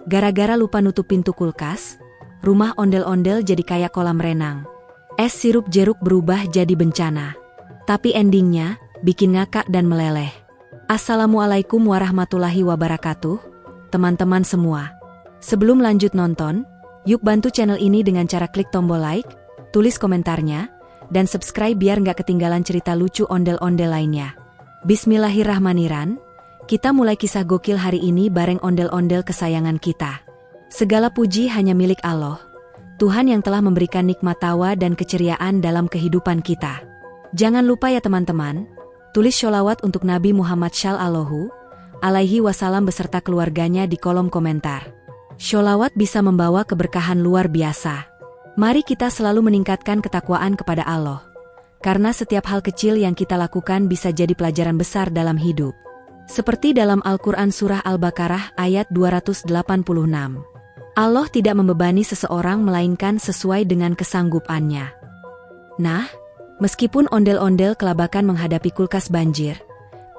Gara-gara lupa nutup pintu kulkas, rumah ondel-ondel jadi kayak kolam renang. Es sirup jeruk berubah jadi bencana. Tapi endingnya, bikin ngakak dan meleleh. Assalamualaikum warahmatullahi wabarakatuh, teman-teman semua. Sebelum lanjut nonton, yuk bantu channel ini dengan cara klik tombol like, tulis komentarnya, dan subscribe biar nggak ketinggalan cerita lucu ondel-ondel lainnya. Bismillahirrahmanirrahim, kita mulai kisah gokil hari ini bareng ondel-ondel kesayangan kita. Segala puji hanya milik Allah, Tuhan yang telah memberikan nikmat tawa dan keceriaan dalam kehidupan kita. Jangan lupa ya teman-teman, tulis sholawat untuk Nabi Muhammad Shallallahu Alaihi Wasallam beserta keluarganya di kolom komentar. Sholawat bisa membawa keberkahan luar biasa. Mari kita selalu meningkatkan ketakwaan kepada Allah. Karena setiap hal kecil yang kita lakukan bisa jadi pelajaran besar dalam hidup. Seperti dalam Al-Quran Surah Al-Baqarah ayat 286. Allah tidak membebani seseorang melainkan sesuai dengan kesanggupannya. Nah, meskipun ondel-ondel kelabakan menghadapi kulkas banjir,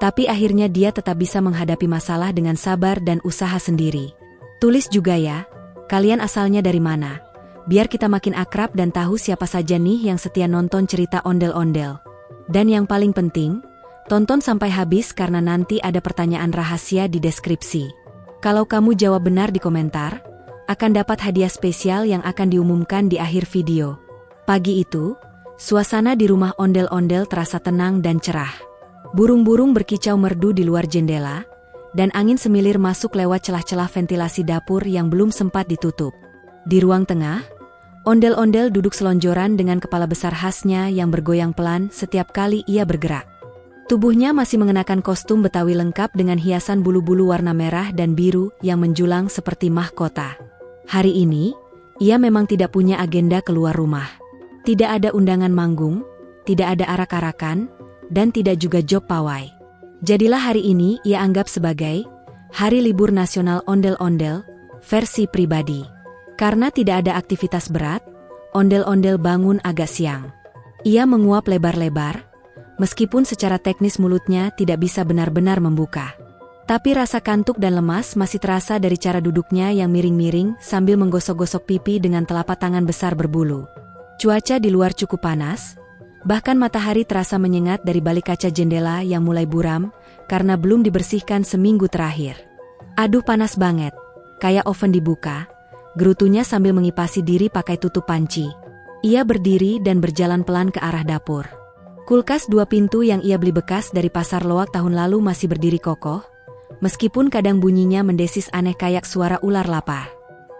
tapi akhirnya dia tetap bisa menghadapi masalah dengan sabar dan usaha sendiri. Tulis juga ya, kalian asalnya dari mana? Biar kita makin akrab dan tahu siapa saja nih yang setia nonton cerita ondel-ondel. Dan yang paling penting, tonton sampai habis karena nanti ada pertanyaan rahasia di deskripsi. Kalau kamu jawab benar di komentar, akan dapat hadiah spesial yang akan diumumkan di akhir video. Pagi itu, suasana di rumah ondel-ondel terasa tenang dan cerah. Burung-burung berkicau merdu di luar jendela, dan angin semilir masuk lewat celah-celah ventilasi dapur yang belum sempat ditutup. Di ruang tengah, ondel-ondel duduk selonjoran dengan kepala besar khasnya yang bergoyang pelan setiap kali ia bergerak. Tubuhnya masih mengenakan kostum Betawi lengkap dengan hiasan bulu-bulu warna merah dan biru yang menjulang seperti mahkota. Hari ini, ia memang tidak punya agenda keluar rumah. Tidak ada undangan manggung, tidak ada arak-arakan, dan tidak juga job pawai. Jadilah hari ini ia anggap sebagai Hari Libur Nasional Ondel-Ondel, versi pribadi. Karena tidak ada aktivitas berat, ondel-ondel bangun agak siang. Ia menguap lebar-lebar, meskipun secara teknis mulutnya tidak bisa benar-benar membuka. Tapi rasa kantuk dan lemas masih terasa dari cara duduknya yang miring-miring sambil menggosok-gosok pipi dengan telapak tangan besar berbulu. Cuaca di luar cukup panas, bahkan matahari terasa menyengat dari balik kaca jendela yang mulai buram karena belum dibersihkan seminggu terakhir. Aduh panas banget, kayak oven dibuka, gerutunya sambil mengipasi diri pakai tutup panci. Ia berdiri dan berjalan pelan ke arah dapur. Kulkas 2 pintu yang ia beli bekas dari pasar loak tahun lalu masih berdiri kokoh, meskipun kadang bunyinya mendesis aneh kayak suara ular lapar.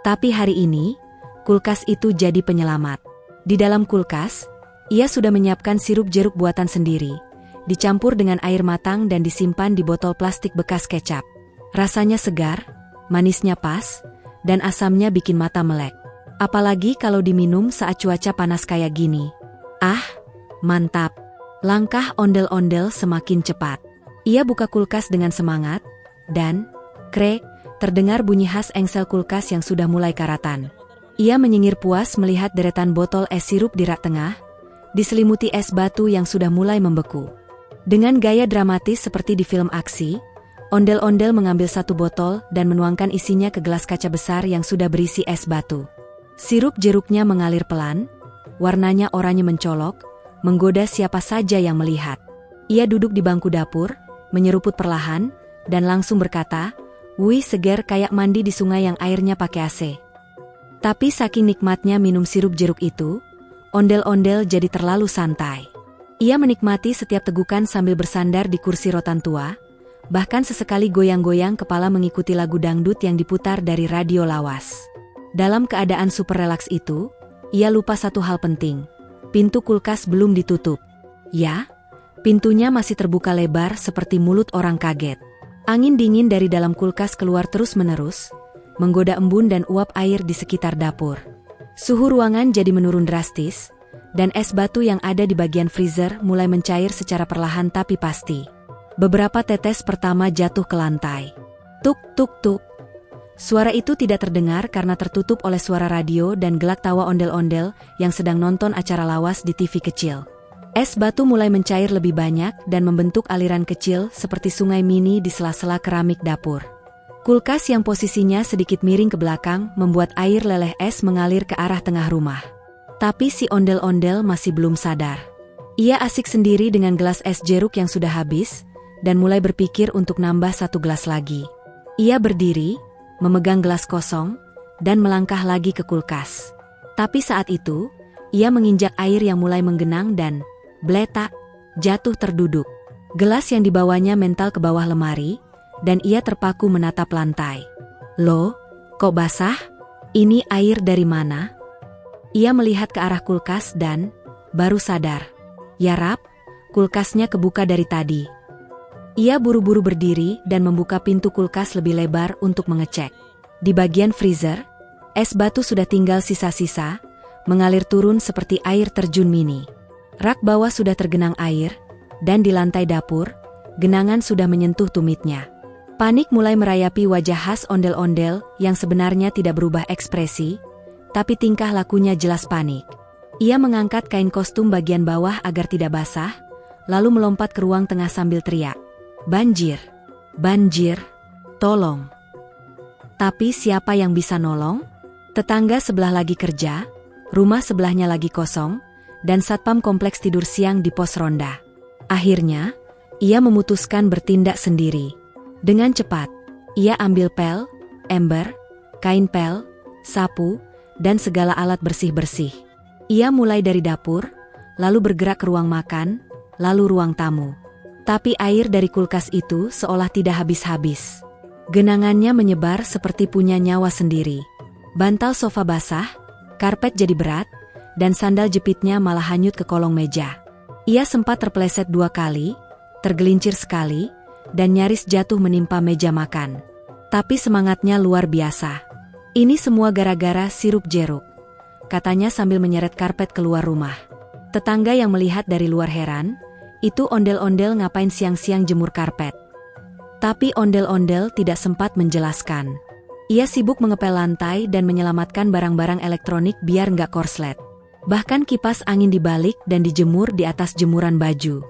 Tapi hari ini, kulkas itu jadi penyelamat. Di dalam kulkas, ia sudah menyiapkan sirup jeruk buatan sendiri, dicampur dengan air matang dan disimpan di botol plastik bekas kecap. Rasanya segar, manisnya pas, dan asamnya bikin mata melek. Apalagi kalau diminum saat cuaca panas kayak gini. Ah, mantap. Langkah ondel-ondel semakin cepat. Ia buka kulkas dengan semangat, dan, krek, terdengar bunyi khas engsel kulkas yang sudah mulai karatan. Ia menyengir puas melihat deretan botol es sirup di rak tengah, diselimuti es batu yang sudah mulai membeku. Dengan gaya dramatis seperti di film aksi, ondel-ondel mengambil 1 botol dan menuangkan isinya ke gelas kaca besar yang sudah berisi es batu. Sirup jeruknya mengalir pelan, warnanya oranye mencolok, menggoda siapa saja yang melihat. Ia duduk di bangku dapur, menyeruput perlahan, dan langsung berkata, "Wih, seger kayak mandi di sungai yang airnya pakai AC." Tapi saking nikmatnya minum sirup jeruk itu, ondel-ondel jadi terlalu santai. Ia menikmati setiap tegukan sambil bersandar di kursi rotan tua, bahkan sesekali goyang-goyang kepala mengikuti lagu dangdut yang diputar dari radio lawas. Dalam keadaan super relaks itu, ia lupa satu hal penting. Pintu kulkas belum ditutup. Ya, pintunya masih terbuka lebar seperti mulut orang kaget. Angin dingin dari dalam kulkas keluar terus-menerus, menggoda embun dan uap air di sekitar dapur. Suhu ruangan jadi menurun drastis, dan es batu yang ada di bagian freezer mulai mencair secara perlahan tapi pasti. Beberapa tetes pertama jatuh ke lantai. Tuk tuk tuk. Suara itu tidak terdengar karena tertutup oleh suara radio dan gelak tawa ondel-ondel yang sedang nonton acara lawas di TV kecil. Es batu mulai mencair lebih banyak dan membentuk aliran kecil seperti sungai mini di sela-sela keramik dapur. Kulkas yang posisinya sedikit miring ke belakang membuat air leleh es mengalir ke arah tengah rumah. Tapi si ondel-ondel masih belum sadar. Ia asik sendiri dengan gelas es jeruk yang sudah habis, dan mulai berpikir untuk nambah satu gelas lagi. Ia berdiri, memegang gelas kosong, dan melangkah lagi ke kulkas. Tapi saat itu, ia menginjak air yang mulai menggenang dan, bletak, jatuh terduduk. Gelas yang dibawanya mental ke bawah lemari, dan ia terpaku menatap lantai. Loh, kok basah? Ini air dari mana? Ia melihat ke arah kulkas dan, baru sadar. Ya Rab, kulkasnya kebuka dari tadi. Ia buru-buru berdiri dan membuka pintu kulkas lebih lebar untuk mengecek. Di bagian freezer, es batu sudah tinggal sisa-sisa, mengalir turun seperti air terjun mini. Rak bawah sudah tergenang air, dan di lantai dapur, genangan sudah menyentuh tumitnya. Panik mulai merayapi wajah khas ondel-ondel yang sebenarnya tidak berubah ekspresi, tapi tingkah lakunya jelas panik. Ia mengangkat kain kostum bagian bawah agar tidak basah, lalu melompat ke ruang tengah sambil teriak, "Banjir! Banjir! Tolong!" Tapi siapa yang bisa nolong? Tetangga sebelah lagi kerja, rumah sebelahnya lagi kosong, dan satpam kompleks tidur siang di pos ronda. Akhirnya, ia memutuskan bertindak sendiri. Dengan cepat, ia ambil pel, ember, kain pel, sapu, dan segala alat bersih-bersih. Ia mulai dari dapur, lalu bergerak ke ruang makan, lalu ruang tamu. Tapi air dari kulkas itu seolah tidak habis-habis. Genangannya menyebar seperti punya nyawa sendiri. Bantal sofa basah, karpet jadi berat, dan sandal jepitnya malah hanyut ke kolong meja. Ia sempat terpeleset 2 kali, tergelincir sekali, dan nyaris jatuh menimpa meja makan. Tapi semangatnya luar biasa. Ini semua gara-gara sirup jeruk, katanya sambil menyeret karpet keluar rumah. Tetangga yang melihat dari luar heran, itu ondel-ondel ngapain siang-siang jemur karpet. Tapi ondel-ondel tidak sempat menjelaskan. Ia sibuk mengepel lantai dan menyelamatkan barang-barang elektronik biar nggak korslet. Bahkan kipas angin dibalik dan dijemur di atas jemuran baju.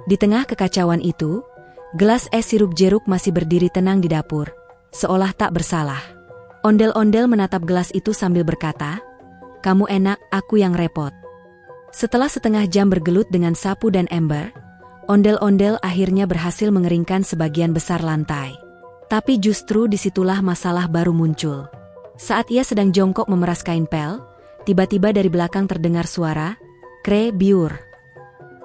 Di tengah kekacauan itu, gelas es sirup jeruk masih berdiri tenang di dapur, seolah tak bersalah. Ondel-ondel menatap gelas itu sambil berkata, "Kamu enak, aku yang repot." Setelah setengah jam bergelut dengan sapu dan ember, ondel-ondel akhirnya berhasil mengeringkan sebagian besar lantai. Tapi justru disitulah masalah baru muncul. Saat ia sedang jongkok memeras kain pel, tiba-tiba dari belakang terdengar suara, "Kre biur."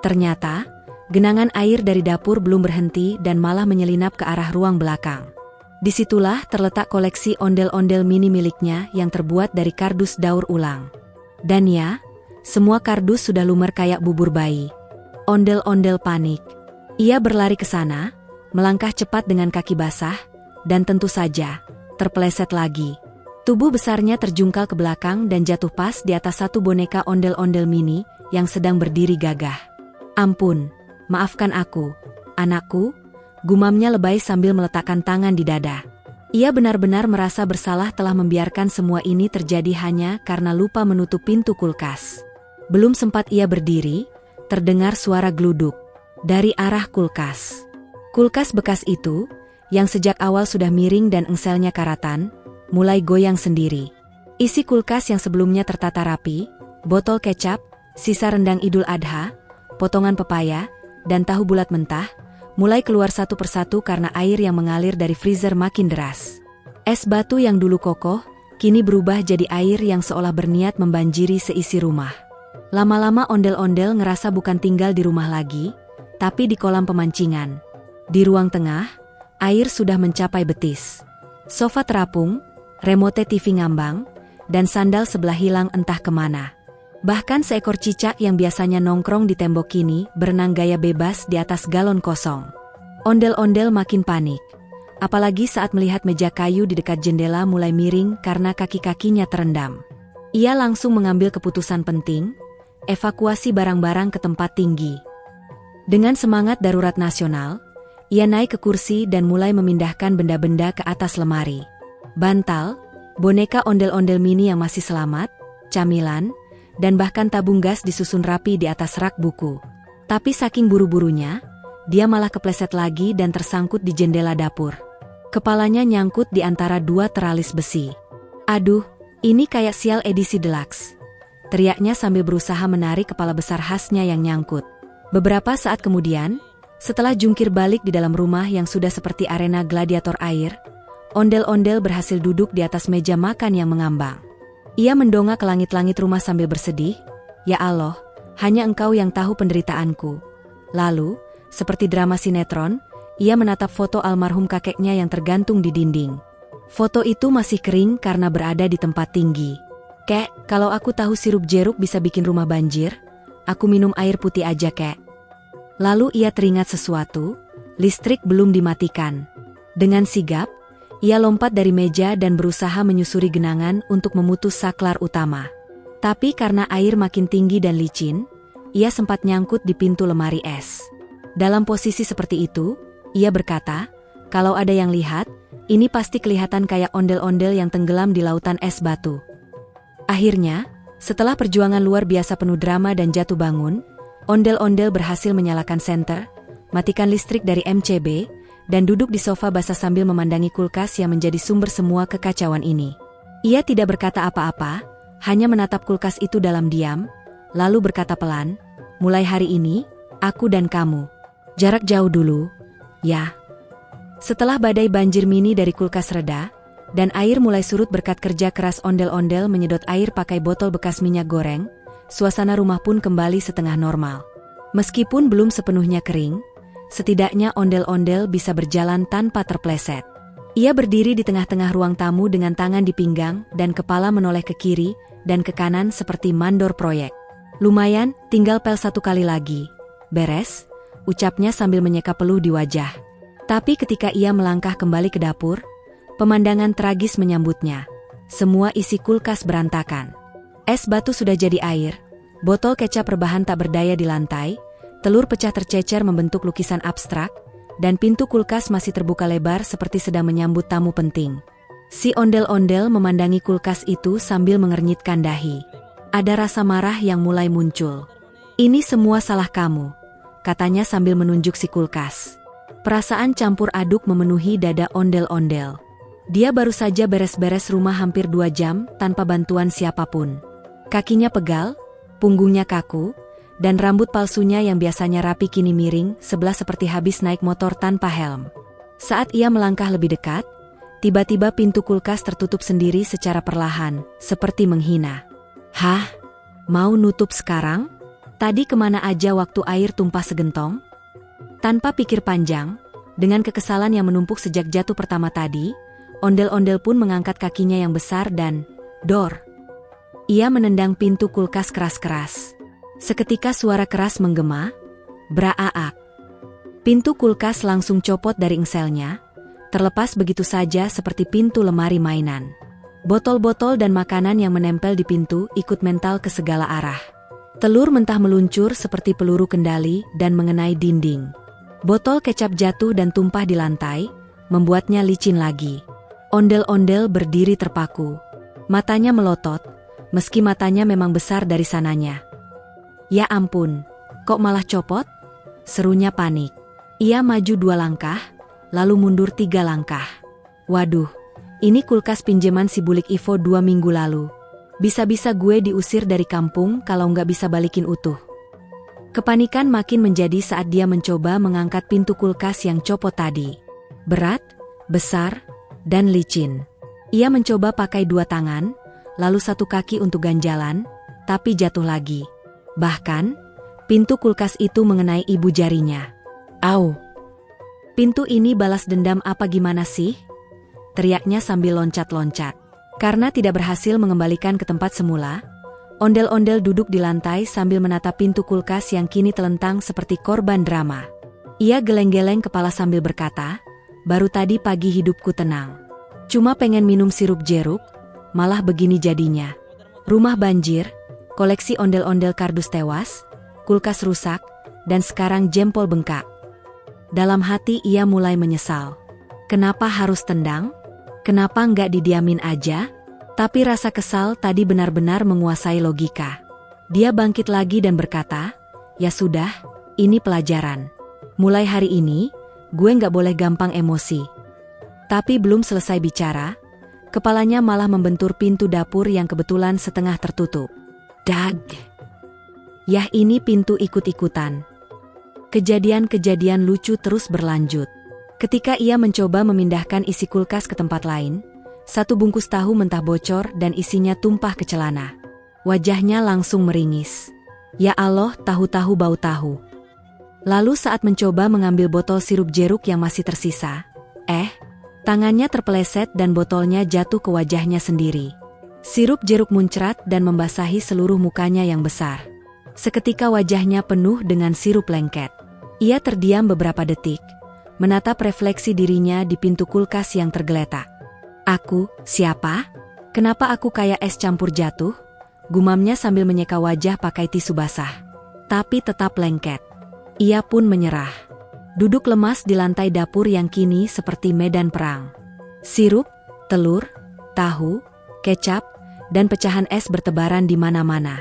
Ternyata, genangan air dari dapur belum berhenti dan malah menyelinap ke arah ruang belakang. Disitulah terletak koleksi ondel-ondel mini miliknya yang terbuat dari kardus daur ulang. Dan ya, semua kardus sudah lumer kayak bubur bayi. Ondel-ondel panik. Ia berlari ke sana, melangkah cepat dengan kaki basah, dan tentu saja, terpeleset lagi. Tubuh besarnya terjungkal ke belakang dan jatuh pas di atas satu boneka ondel-ondel mini yang sedang berdiri gagah. "Ampun, maafkan aku, anakku," gumamnya lebay sambil meletakkan tangan di dada. Ia benar-benar merasa bersalah telah membiarkan semua ini terjadi hanya karena lupa menutup pintu kulkas. Belum sempat ia berdiri, terdengar suara gluduk dari arah kulkas. Kulkas bekas itu, yang sejak awal sudah miring dan engselnya karatan, mulai goyang sendiri. Isi kulkas yang sebelumnya tertata rapi, botol kecap, sisa rendang Idul Adha, potongan pepaya, dan tahu bulat mentah, mulai keluar satu persatu karena air yang mengalir dari freezer makin deras. Es batu yang dulu kokoh, kini berubah jadi air yang seolah berniat membanjiri seisi rumah. Lama-lama ondel-ondel ngerasa bukan tinggal di rumah lagi, tapi di kolam pemancingan. Di ruang tengah, air sudah mencapai betis. Sofa terapung, remote TV ngambang, dan sandal sebelah hilang entah kemana. Bahkan seekor cicak yang biasanya nongkrong di tembok kini berenang gaya bebas di atas galon kosong. Ondel-ondel makin panik. Apalagi saat melihat meja kayu di dekat jendela mulai miring karena kaki-kakinya terendam. Ia langsung mengambil keputusan penting, evakuasi barang-barang ke tempat tinggi. Dengan semangat darurat nasional, ia naik ke kursi dan mulai memindahkan benda-benda ke atas lemari. Bantal, boneka ondel-ondel mini yang masih selamat, camilan, dan bahkan tabung gas disusun rapi di atas rak buku. Tapi saking buru-burunya, dia malah kepleset lagi dan tersangkut di jendela dapur. Kepalanya nyangkut di antara dua teralis besi. Aduh, ini kayak sial edisi deluxe. Teriaknya sambil berusaha menarik kepala besar khasnya yang nyangkut. Beberapa saat kemudian, setelah jungkir balik di dalam rumah yang sudah seperti arena gladiator air, ondel-ondel berhasil duduk di atas meja makan yang mengambang. Ia mendongak ke langit-langit rumah sambil bersedih, "Ya Allah, hanya Engkau yang tahu penderitaanku." Lalu, seperti drama sinetron, ia menatap foto almarhum kakeknya yang tergantung di dinding. Foto itu masih kering karena berada di tempat tinggi. "Kek, kalau aku tahu sirup jeruk bisa bikin rumah banjir, aku minum air putih aja, Kek." Lalu ia teringat sesuatu, listrik belum dimatikan. Dengan sigap, ia lompat dari meja dan berusaha menyusuri genangan untuk memutus saklar utama. Tapi karena air makin tinggi dan licin, ia sempat nyangkut di pintu lemari es. Dalam posisi seperti itu, ia berkata, "Kalau ada yang lihat, ini pasti kelihatan kayak ondel-ondel yang tenggelam di lautan es batu." Akhirnya, setelah perjuangan luar biasa penuh drama dan jatuh bangun, ondel-ondel berhasil menyalakan senter, matikan listrik dari MCB, dan duduk di sofa basah sambil memandangi kulkas yang menjadi sumber semua kekacauan ini. Ia tidak berkata apa-apa, hanya menatap kulkas itu dalam diam, lalu berkata pelan, "Mulai hari ini, aku dan kamu jarak jauh dulu, ya." Setelah badai banjir mini dari kulkas reda, dan air mulai surut berkat kerja keras ondel-ondel menyedot air pakai botol bekas minyak goreng, suasana rumah pun kembali setengah normal. Meskipun belum sepenuhnya kering, setidaknya ondel-ondel bisa berjalan tanpa terpleset. Ia berdiri di tengah-tengah ruang tamu dengan tangan di pinggang dan kepala menoleh ke kiri dan ke kanan seperti mandor proyek. "Lumayan, tinggal pel satu kali lagi. Beres?" ucapnya sambil menyeka peluh di wajah. Tapi ketika ia melangkah kembali ke dapur, pemandangan tragis menyambutnya. Semua isi kulkas berantakan. Es batu sudah jadi air, botol kecap rebahan tak berdaya di lantai, telur pecah tercecer membentuk lukisan abstrak, dan pintu kulkas masih terbuka lebar seperti sedang menyambut tamu penting. Si ondel-ondel memandangi kulkas itu sambil mengernyitkan dahi. Ada rasa marah yang mulai muncul. "Ini semua salah kamu," katanya sambil menunjuk si kulkas. Perasaan campur aduk memenuhi dada ondel-ondel. Dia baru saja beres-beres rumah hampir 2 jam tanpa bantuan siapapun. Kakinya pegal, punggungnya kaku, dan rambut palsunya yang biasanya rapi kini miring sebelah seperti habis naik motor tanpa helm. Saat ia melangkah lebih dekat, tiba-tiba pintu kulkas tertutup sendiri secara perlahan, seperti menghina. "Hah? Mau nutup sekarang? Tadi kemana aja waktu air tumpah segentong?" Tanpa pikir panjang, dengan kekesalan yang menumpuk sejak jatuh pertama tadi, ondel-ondel pun mengangkat kakinya yang besar dan dor. Ia menendang pintu kulkas keras-keras. Seketika suara keras menggema, "Braaak." Pintu kulkas langsung copot dari engselnya, terlepas begitu saja seperti pintu lemari mainan. Botol-botol dan makanan yang menempel di pintu ikut mental ke segala arah. Telur mentah meluncur seperti peluru kendali dan mengenai dinding. Botol kecap jatuh dan tumpah di lantai, membuatnya licin lagi. Ondel-ondel berdiri terpaku. Matanya melotot, meski matanya memang besar dari sananya. "Ya ampun, kok malah copot?" serunya panik. Ia maju 2 langkah, lalu mundur 3 langkah. "Waduh, ini kulkas pinjaman si bulik Ivo 2 minggu lalu. Bisa-bisa gue diusir dari kampung kalau nggak bisa balikin utuh." Kepanikan makin menjadi saat dia mencoba mengangkat pintu kulkas yang copot tadi. Berat, besar, dan licin. Ia mencoba pakai 2 tangan, lalu 1 kaki untuk ganjalan, tapi jatuh lagi. Bahkan, pintu kulkas itu mengenai ibu jarinya. "Au! Pintu ini balas dendam apa gimana sih?" teriaknya sambil loncat-loncat. Karena tidak berhasil mengembalikan ke tempat semula, ondel-ondel duduk di lantai sambil menatap pintu kulkas yang kini telentang seperti korban drama. Ia geleng-geleng kepala sambil berkata, "Baru tadi pagi hidupku tenang. Cuma pengen minum sirup jeruk, malah begini jadinya. Rumah banjir, koleksi ondel-ondel kardus tewas, kulkas rusak, dan sekarang jempol bengkak." Dalam hati ia mulai menyesal. Kenapa harus tendang? Kenapa nggak didiamin aja? Tapi rasa kesal tadi benar-benar menguasai logika. Dia bangkit lagi dan berkata, "Ya sudah, ini pelajaran. Mulai hari ini, gue nggak boleh gampang emosi." Tapi belum selesai bicara, kepalanya malah membentur pintu dapur yang kebetulan setengah tertutup. Dag! Yah, ini pintu ikut-ikutan. Kejadian-kejadian lucu terus berlanjut. Ketika ia mencoba memindahkan isi kulkas ke tempat lain, satu bungkus tahu mentah bocor dan isinya tumpah ke celana. Wajahnya langsung meringis. Ya Allah, tahu-tahu bau tahu. Lalu saat mencoba mengambil botol sirup jeruk yang masih tersisa, tangannya terpeleset dan botolnya jatuh ke wajahnya sendiri. Sirup jeruk muncrat dan membasahi seluruh mukanya yang besar. Seketika wajahnya penuh dengan sirup lengket. Ia terdiam beberapa detik, menatap refleksi dirinya di pintu kulkas yang tergeletak. Aku, siapa? Kenapa aku kayak es campur jatuh? Gumamnya sambil menyeka wajah pakai tisu basah. Tapi tetap lengket. Ia pun menyerah. Duduk lemas di lantai dapur yang kini seperti medan perang. Sirup, telur, tahu, kecap, dan pecahan es bertebaran di mana-mana.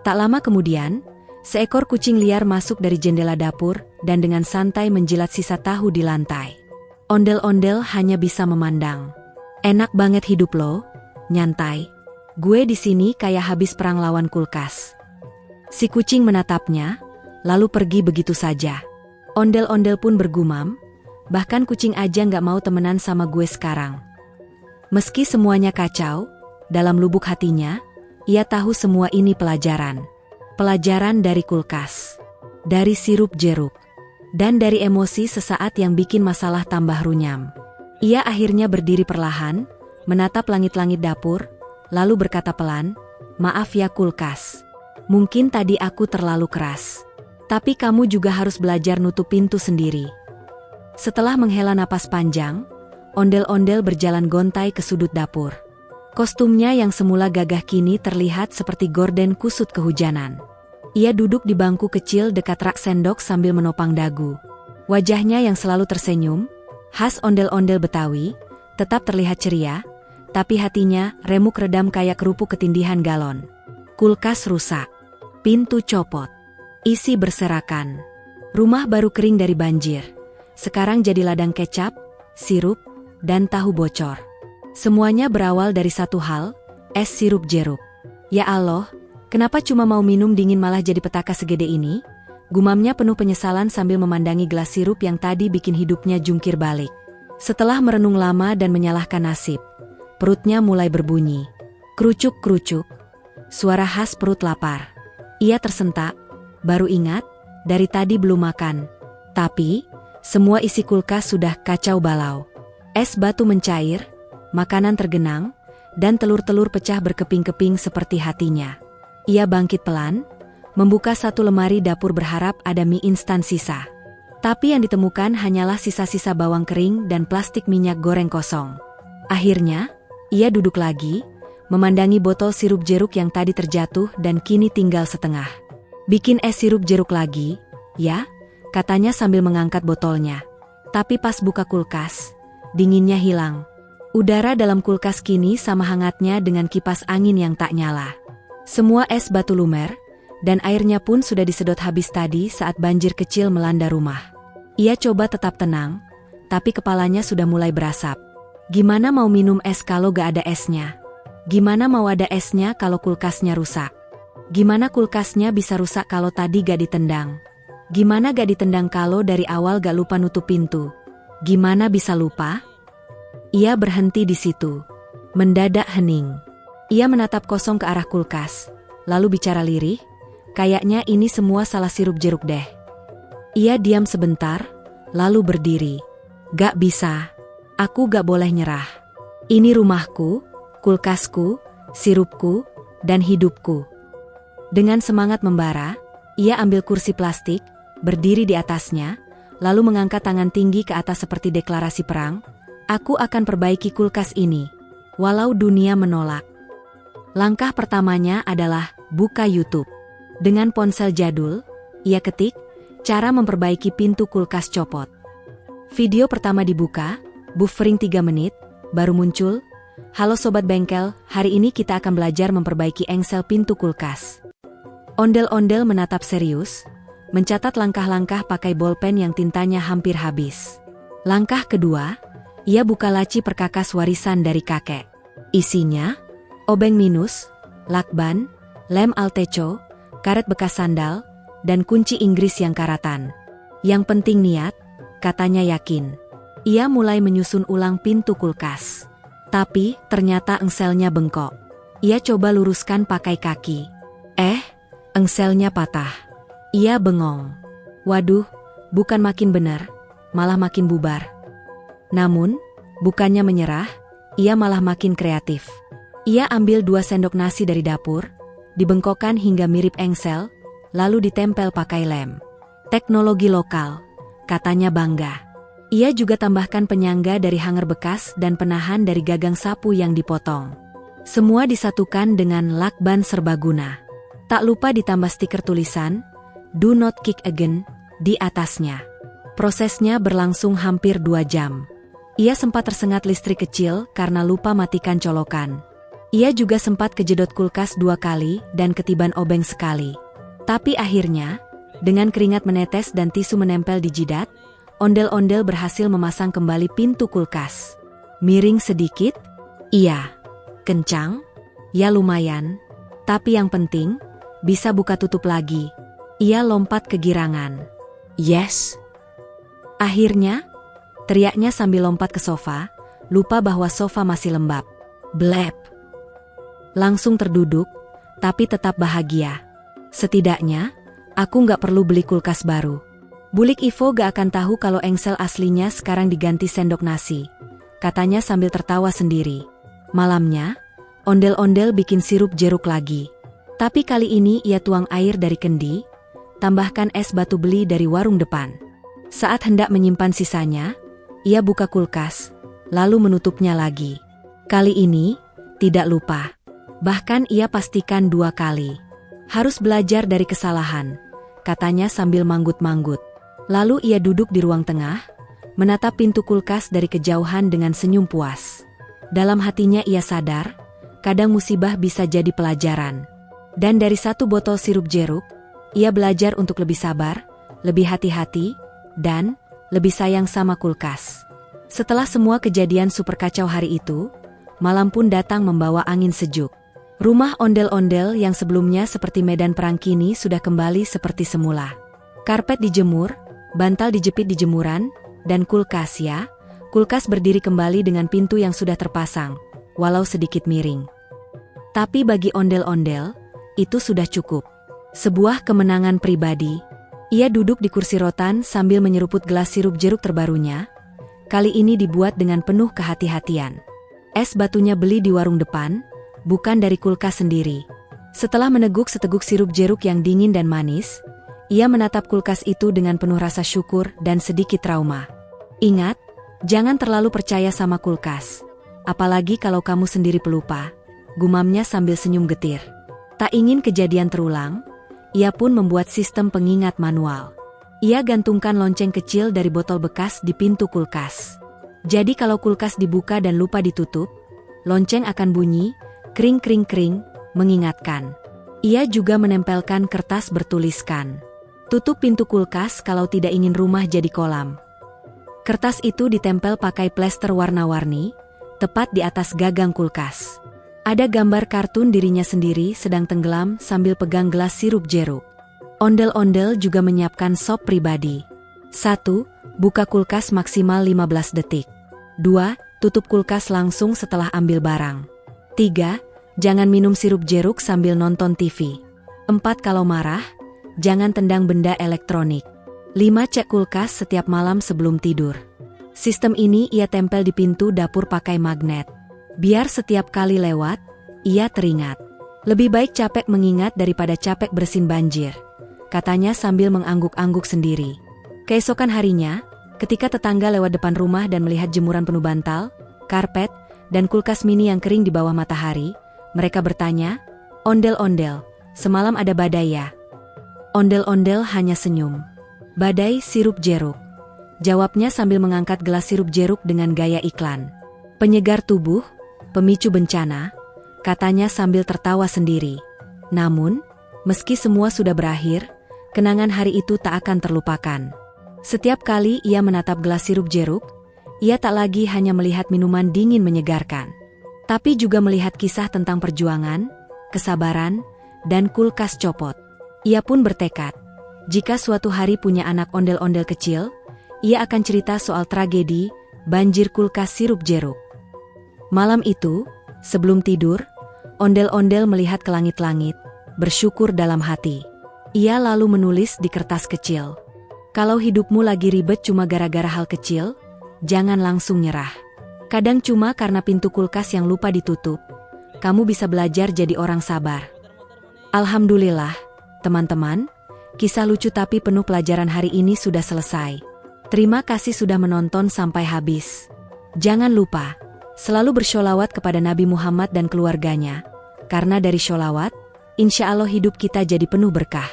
Tak lama kemudian, seekor kucing liar masuk dari jendela dapur dan dengan santai menjilat sisa tahu di lantai. Ondel-ondel hanya bisa memandang. Enak banget hidup lo, nyantai. Gue di sini kayak habis perang lawan kulkas. Si kucing menatapnya, lalu pergi begitu saja. Ondel-ondel pun bergumam, bahkan kucing aja nggak mau temenan sama gue sekarang. Meski semuanya kacau, dalam lubuk hatinya, ia tahu semua ini pelajaran. Pelajaran dari kulkas, dari sirup jeruk, dan dari emosi sesaat yang bikin masalah tambah runyam. Ia akhirnya berdiri perlahan, menatap langit-langit dapur, lalu berkata pelan, "Maaf ya kulkas. Mungkin tadi aku terlalu keras. Tapi kamu juga harus belajar nutup pintu sendiri." Setelah menghela napas panjang, ondel-ondel berjalan gontai ke sudut dapur. Kostumnya yang semula gagah kini terlihat seperti gorden kusut kehujanan. Ia duduk di bangku kecil dekat rak sendok sambil menopang dagu. Wajahnya yang selalu tersenyum, khas ondel-ondel Betawi, tetap terlihat ceria, tapi hatinya remuk redam kayak kerupuk ketindihan galon. Kulkas rusak. Pintu copot. Isi berserakan. Rumah baru kering dari banjir. Sekarang jadi ladang kecap, sirup, dan tahu bocor. Semuanya berawal dari satu hal, es sirup jeruk. Ya Allah, kenapa cuma mau minum dingin malah jadi petaka segede ini? Gumamnya penuh penyesalan sambil memandangi gelas sirup yang tadi bikin hidupnya jungkir balik. Setelah merenung lama dan menyalahkan nasib, perutnya mulai berbunyi. Kerucuk-kerucuk. Suara khas perut lapar. Ia tersentak. Baru ingat, dari tadi belum makan. Tapi, semua isi kulkas sudah kacau balau. Es batu mencair, makanan tergenang, dan telur-telur pecah berkeping-keping seperti hatinya. Ia bangkit pelan, membuka satu lemari dapur berharap ada mie instan sisa. Tapi yang ditemukan hanyalah sisa-sisa bawang kering dan plastik minyak goreng kosong. Akhirnya, ia duduk lagi, memandangi botol sirup jeruk yang tadi terjatuh dan kini tinggal setengah. "Bikin es sirup jeruk lagi, ya?" katanya sambil mengangkat botolnya. Tapi pas buka kulkas, dinginnya hilang. Udara dalam kulkas kini sama hangatnya dengan kipas angin yang tak nyala. Semua es batu lumer, dan airnya pun sudah disedot habis tadi saat banjir kecil melanda rumah. Ia coba tetap tenang, tapi kepalanya sudah mulai berasap. Gimana mau minum es kalau gak ada esnya? Gimana mau ada esnya kalau kulkasnya rusak? Gimana kulkasnya bisa rusak kalau tadi gak ditendang? Gimana gak ditendang kalau dari awal gak lupa nutup pintu? Gimana bisa lupa? Ia berhenti di situ. Mendadak hening. Ia menatap kosong ke arah kulkas, lalu bicara lirih, "Kayaknya ini semua salah sirup jeruk deh." Ia diam sebentar, lalu berdiri. "Gak bisa. Aku gak boleh nyerah. Ini rumahku, kulkasku, sirupku, dan hidupku." Dengan semangat membara, ia ambil kursi plastik, berdiri di atasnya, lalu mengangkat tangan tinggi ke atas seperti deklarasi perang. "Aku akan perbaiki kulkas ini, walau dunia menolak." Langkah pertamanya adalah buka YouTube. Dengan ponsel jadul, ia ketik, "Cara memperbaiki pintu kulkas copot." Video pertama dibuka, buffering 3 menit, baru muncul, "Halo Sobat Bengkel, hari ini kita akan belajar memperbaiki engsel pintu kulkas." Ondel-ondel menatap serius, mencatat langkah-langkah pakai bolpen yang tintanya hampir habis. Langkah kedua, Ia buka laci perkakas warisan dari kakek. Isinya, obeng minus, lakban, lem alteco, karet bekas sandal, dan kunci Inggris yang karatan. Yang penting niat, katanya yakin. Ia mulai menyusun ulang pintu kulkas. Tapi, ternyata engselnya bengkok. Ia coba luruskan pakai kaki. Engselnya patah. Ia bengong. Waduh, bukan makin benar, malah makin bubar. Namun, bukannya menyerah, ia malah makin kreatif. Ia ambil 2 sendok nasi dari dapur, dibengkokkan hingga mirip engsel, lalu ditempel pakai lem. Teknologi lokal, katanya bangga. Ia juga tambahkan penyangga dari hanger bekas dan penahan dari gagang sapu yang dipotong. Semua disatukan dengan lakban serbaguna. Tak lupa ditambah stiker tulisan, "Do not kick again," di atasnya. Prosesnya berlangsung hampir 2 jam. Ia sempat tersengat listrik kecil karena lupa matikan colokan. Ia juga sempat kejedot kulkas 2 kali dan ketiban obeng sekali. Tapi akhirnya, dengan keringat menetes dan tisu menempel di jidat, ondel-ondel berhasil memasang kembali pintu kulkas. Miring sedikit? Iya. Kencang? Ya lumayan. Tapi yang penting, bisa buka tutup lagi. Ia lompat kegirangan. Yes. Akhirnya, teriaknya sambil lompat ke sofa, lupa bahwa sofa masih lembab. Blep. Langsung terduduk, tapi tetap bahagia. Setidaknya, aku nggak perlu beli kulkas baru. Bulik Ivo gak akan tahu kalau engsel aslinya sekarang diganti sendok nasi, katanya sambil tertawa sendiri. Malamnya, ondel-ondel bikin sirup jeruk lagi. Tapi kali ini ia tuang air dari kendi, tambahkan es batu beli dari warung depan. Saat hendak menyimpan sisanya, ia buka kulkas, lalu menutupnya lagi. Kali ini, tidak lupa. Bahkan ia pastikan 2 kali. Harus belajar dari kesalahan, katanya sambil manggut-manggut. Lalu ia duduk di ruang tengah, menatap pintu kulkas dari kejauhan dengan senyum puas. Dalam hatinya ia sadar, kadang musibah bisa jadi pelajaran. Dan dari 1 botol sirup jeruk, ia belajar untuk lebih sabar, lebih hati-hati, dan lebih sayang sama kulkas. Setelah semua kejadian super kacau hari itu, malam pun datang membawa angin sejuk. Rumah ondel-ondel yang sebelumnya seperti medan perang kini sudah kembali seperti semula. Karpet dijemur, bantal dijepit di jemuran, dan kulkas berdiri kembali dengan pintu yang sudah terpasang, walau sedikit miring. Tapi bagi ondel-ondel, itu sudah cukup. Sebuah kemenangan pribadi. Ia duduk di kursi rotan sambil menyeruput gelas sirup jeruk terbarunya. Kali ini dibuat dengan penuh kehati-hatian. Es batunya beli di warung depan, bukan dari kulkas sendiri. Setelah meneguk seteguk sirup jeruk yang dingin dan manis, ia menatap kulkas itu dengan penuh rasa syukur dan sedikit trauma. Ingat, jangan terlalu percaya sama kulkas. Apalagi kalau kamu sendiri pelupa, gumamnya sambil senyum getir. Tak ingin kejadian terulang, ia pun membuat sistem pengingat manual. Ia gantungkan lonceng kecil dari botol bekas di pintu kulkas. Jadi kalau kulkas dibuka dan lupa ditutup, lonceng akan bunyi, kring kring kring, mengingatkan. Ia juga menempelkan kertas bertuliskan, "Tutup pintu kulkas kalau tidak ingin rumah jadi kolam." Kertas itu ditempel pakai plester warna-warni, tepat di atas gagang kulkas. Ada gambar kartun dirinya sendiri sedang tenggelam sambil pegang gelas sirup jeruk. Ondel-ondel juga menyiapkan sop pribadi. 1. Buka kulkas maksimal 15 detik. 2. Tutup kulkas langsung setelah ambil barang. 3. Jangan minum sirup jeruk sambil nonton TV. 4. Kalau marah, jangan tendang benda elektronik. 5. Cek kulkas setiap malam sebelum tidur. Sistem ini ia tempel di pintu dapur pakai magnet. Biar setiap kali lewat, ia teringat. Lebih baik capek mengingat daripada capek bersin banjir, katanya sambil mengangguk-angguk sendiri. Keesokan harinya, ketika tetangga lewat depan rumah dan melihat jemuran penuh bantal, karpet, dan kulkas mini yang kering di bawah matahari, mereka bertanya, "Ondel-ondel, semalam ada badai ya?" Ondel-ondel hanya senyum. "Badai sirup jeruk," jawabnya sambil mengangkat gelas sirup jeruk dengan gaya iklan. "Penyegar tubuh, pemicu bencana," katanya sambil tertawa sendiri. Namun, meski semua sudah berakhir, kenangan hari itu tak akan terlupakan. Setiap kali ia menatap gelas sirup jeruk, Ia tak lagi hanya melihat minuman dingin menyegarkan, tapi juga melihat kisah tentang perjuangan, kesabaran, dan kulkas copot. Ia pun bertekad, jika suatu hari punya anak ondel-ondel kecil, ia akan cerita soal tragedi banjir kulkas sirup jeruk. Malam itu, sebelum tidur, ondel-ondel melihat ke langit-langit, bersyukur dalam hati. Ia lalu menulis di kertas kecil, "Kalau hidupmu lagi ribet cuma gara-gara hal kecil, jangan langsung nyerah. Kadang cuma karena pintu kulkas yang lupa ditutup, kamu bisa belajar jadi orang sabar." Alhamdulillah, teman-teman, kisah lucu tapi penuh pelajaran hari ini sudah selesai. Terima kasih sudah menonton sampai habis. Jangan lupa, selalu bersholawat kepada Nabi Muhammad dan keluarganya, karena dari sholawat, insya Allah hidup kita jadi penuh berkah.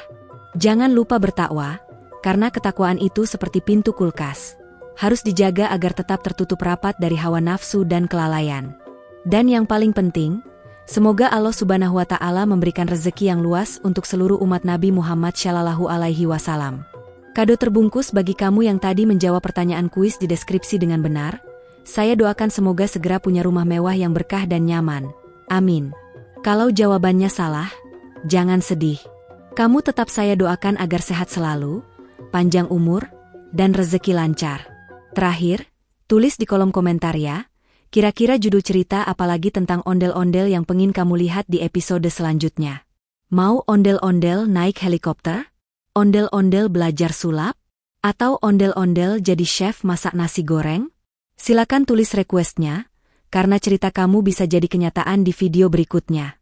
Jangan lupa bertakwa, karena ketakwaan itu seperti pintu kulkas. Harus dijaga agar tetap tertutup rapat dari hawa nafsu dan kelalaian. Dan yang paling penting, semoga Allah Subhanahu wa Ta'ala memberikan rezeki yang luas untuk seluruh umat Nabi Muhammad Shallallahu Alaihi Wasallam. Kado terbungkus bagi kamu yang tadi menjawab pertanyaan kuis di deskripsi dengan benar. Saya doakan semoga segera punya rumah mewah yang berkah dan nyaman. Amin. Kalau jawabannya salah, jangan sedih. Kamu tetap saya doakan agar sehat selalu, panjang umur, dan rezeki lancar. Terakhir, tulis di kolom komentar ya, kira-kira judul cerita apalagi tentang ondel-ondel yang pengin kamu lihat di episode selanjutnya. Mau ondel-ondel naik helikopter? Ondel-ondel belajar sulap? Atau ondel-ondel jadi chef masak nasi goreng? Silakan tulis requestnya, karena cerita kamu bisa jadi kenyataan di video berikutnya.